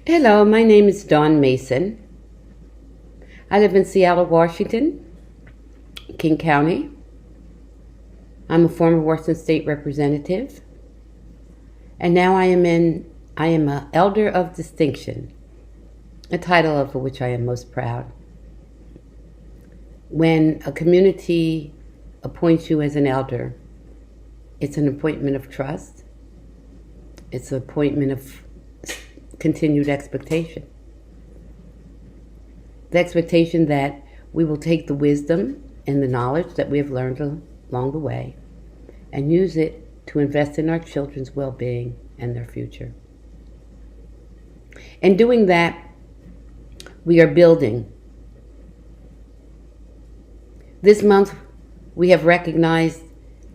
Hello, my name is Dawn Mason. I live in Seattle, Washington, King County. I'm a former Washington State representative, and now I am an Elder of Distinction, a title of which I am most proud. When a community appoints you as an elder, it's an appointment of trust. It's an appointment of continued expectation. The expectation that we will take the wisdom and the knowledge that we have learned along the way and use it to invest in our children's well-being and their future. In doing that, we are building. This month, we have recognized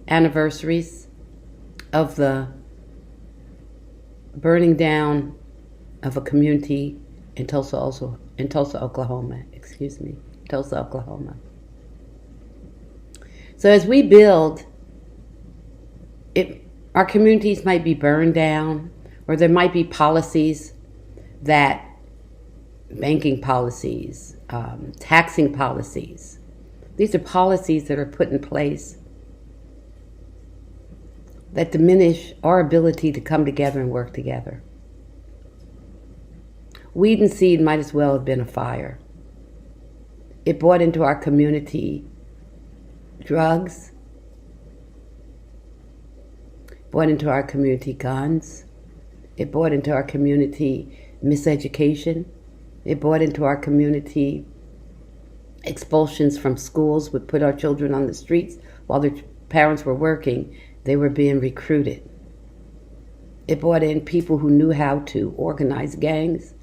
anniversaries of the burning down of a community in Tulsa, Oklahoma. Tulsa, Oklahoma. So as we build, our communities might be burned down, or there might be policies banking policies, taxing policies. These are policies that are put in place that diminish our ability to come together and work together. Weed and seed might as well have been a fire. It brought into our community drugs, brought into our community guns, it brought into our community miseducation, it brought into our community expulsions from schools, would put our children on the streets while their parents were working. They were being recruited. It brought in people who knew how to organize gangs.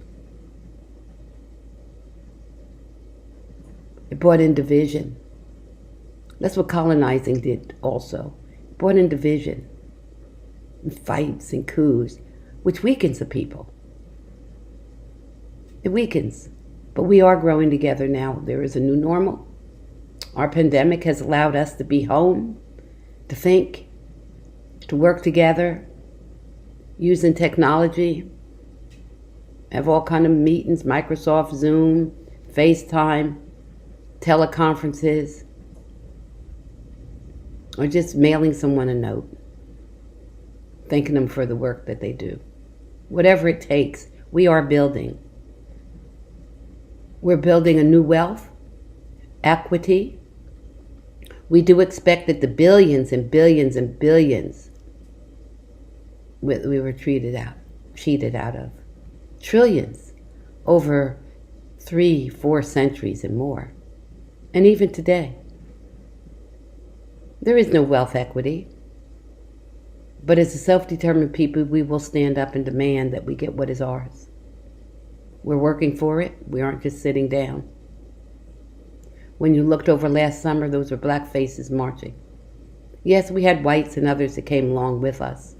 It brought in division. That's what colonizing did also. It brought in division, and fights and coups, which weakens the people. It weakens. But we are growing together now. There is a new normal. Our pandemic has allowed us to be home, to think, to work together, using technology, have all kind of meetings, Microsoft, Zoom, FaceTime, teleconferences, or just mailing someone a note, thanking them for the work that they do. Whatever it takes, we are building. We're building a new wealth, equity. We do expect that the billions and billions and billions we were cheated out of. Trillions over 3-4 centuries and more. And even today. There is no wealth equity. But as a self-determined people, we will stand up and demand that we get what is ours. We're working for it. We aren't just sitting down. When you looked over last summer, those were black faces marching. Yes, we had whites and others that came along with us.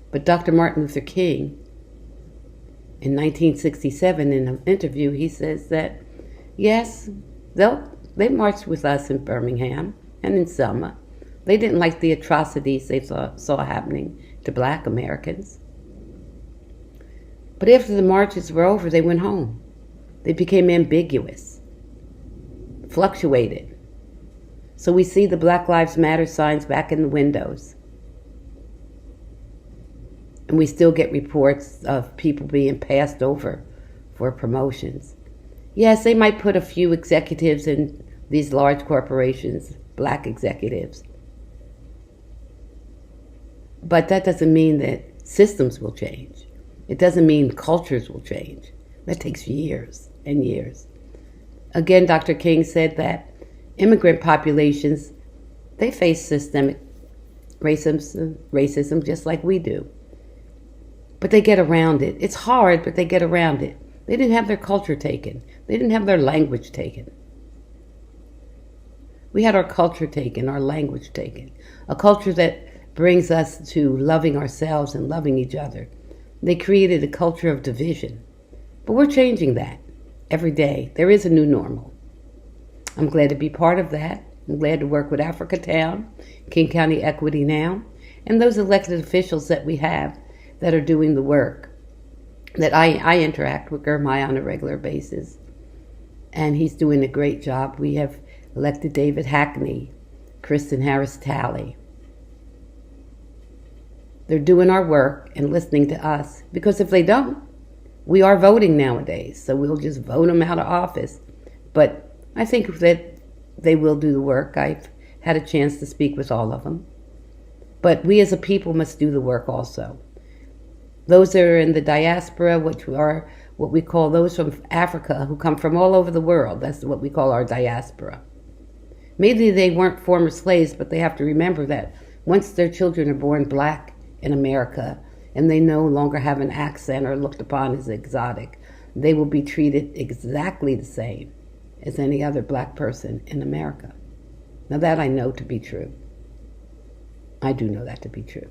But Dr. Martin Luther King, in 1967, in an interview, he says that, yes, they marched with us in Birmingham and in Selma. They didn't like the atrocities they saw happening to black Americans. But after the marches were over, they went home. They became ambiguous, fluctuated. So we see the Black Lives Matter signs back in the windows. And we still get reports of people being passed over for promotions. Yes, they might put a few executives in these large corporations, black executives. But that doesn't mean that systems will change. It doesn't mean cultures will change. That takes years and years. Again, Dr. King said that immigrant populations, they face systemic racism just like we do. But they get around it. It's hard, but they get around it. They didn't have their culture taken. They didn't have their language taken. We had our culture taken, our language taken. A culture that brings us to loving ourselves and loving each other. They created a culture of division. But we're changing that every day. There is a new normal. I'm glad to be part of that. I'm glad to work with Africatown, King County Equity Now, and those elected officials that we have that are doing the work. that I interact with Gurmai on a regular basis. And he's doing a great job. We have elected David Hackney, Kristen Harris-Talley. They're doing our work and listening to us, because if they don't, we are voting nowadays, so we'll just vote them out of office. But I think that they will do the work. I've had a chance to speak with all of them. But we as a people must do the work also. Those that are in the diaspora, which are what we call those from Africa who come from all over the world, that's what we call our diaspora. Maybe they weren't former slaves, but they have to remember that once their children are born black in America and they no longer have an accent or looked upon as exotic, they will be treated exactly the same as any other black person in America. Now that I know to be true. I do know that to be true.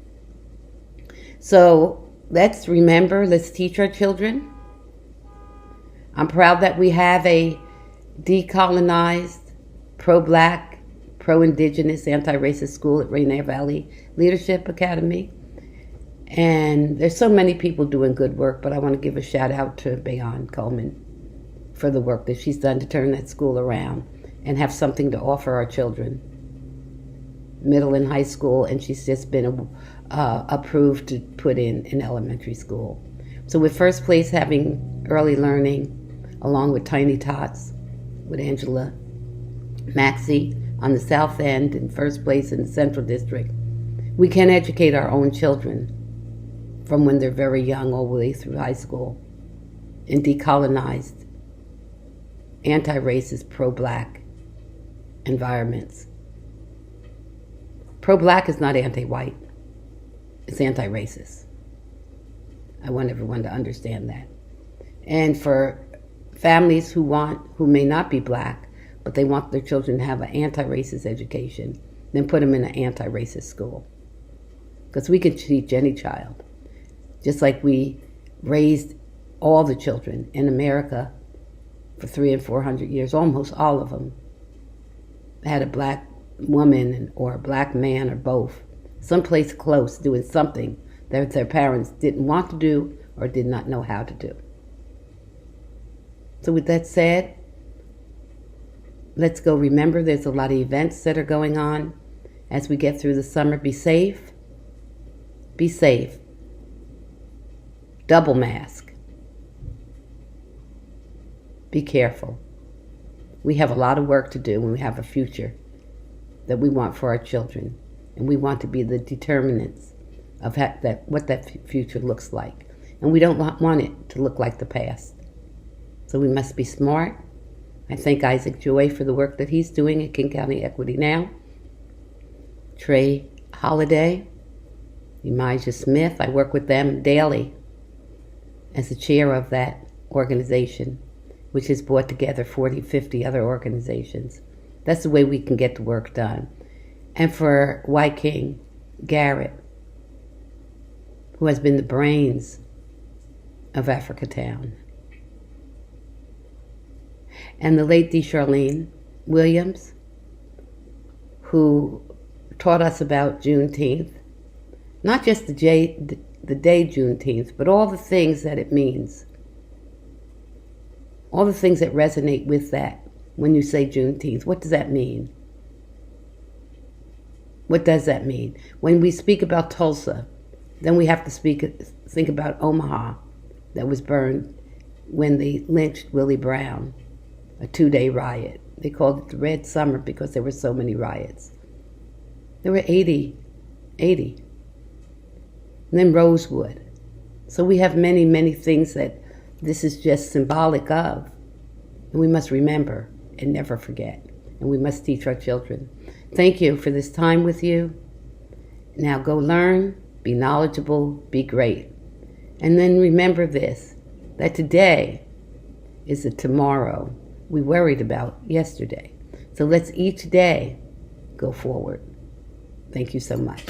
So let's remember, let's teach our children. I'm proud that we have a decolonized, pro-black, pro-indigenous, anti-racist school at Rainier Valley Leadership Academy. And there's so many people doing good work, but I want to give a shout out to Bayon Coleman for the work that she's done to turn that school around and have something to offer our children, middle and high school, and she's just been approved to put in elementary school. So with first place having early learning, along with Tiny Tots, with Angela Maxey on the South End, and first place in the Central District, we can educate our own children from when they're very young all the way through high school in decolonized, anti-racist, pro-black environments. Pro-black is not anti-white, it's anti-racist. I want everyone to understand that. And for families who may not be black, but they want their children to have an anti-racist education, then put them in an anti-racist school. Because we can teach any child. Just like we raised all the children in America for 300 and 400 years, almost all of them had a black woman or a black man or both, someplace close, doing something that their parents didn't want to do or did not know how to do. So with that said, let's go remember there's a lot of events that are going on as we get through the summer. Be safe. Be safe. Double mask. Be careful. We have a lot of work to do, and we have a future that we want for our children, and we want to be the determinants of what that future looks like. And we don't want it to look like the past. So we must be smart. I thank Isaac Joy for the work that he's doing at King County Equity Now. Trey Holiday, Elijah Smith, I work with them daily as the chair of that organization, which has brought together 40, 50 other organizations. That's the way we can get the work done. And for White King Garrett, who has been the brains of Africatown. And the late Charlene Williams, who taught us about Juneteenth, not just the day Juneteenth, but all the things that it means. All the things that resonate with that when you say Juneteenth. What does that mean? What does that mean? When we speak about Tulsa, then we have to think about Omaha that was burned when they lynched Willie Brown, a 2-day riot. They called it the Red Summer because there were so many riots. There were 80. And then Rosewood. So we have many, many things that this is just symbolic of. And we must remember and never forget. And we must teach our children. Thank you for this time with you. Now go learn, be knowledgeable, be great. And then remember this, that today is the tomorrow we worried about yesterday. So let's each day go forward. Thank you so much.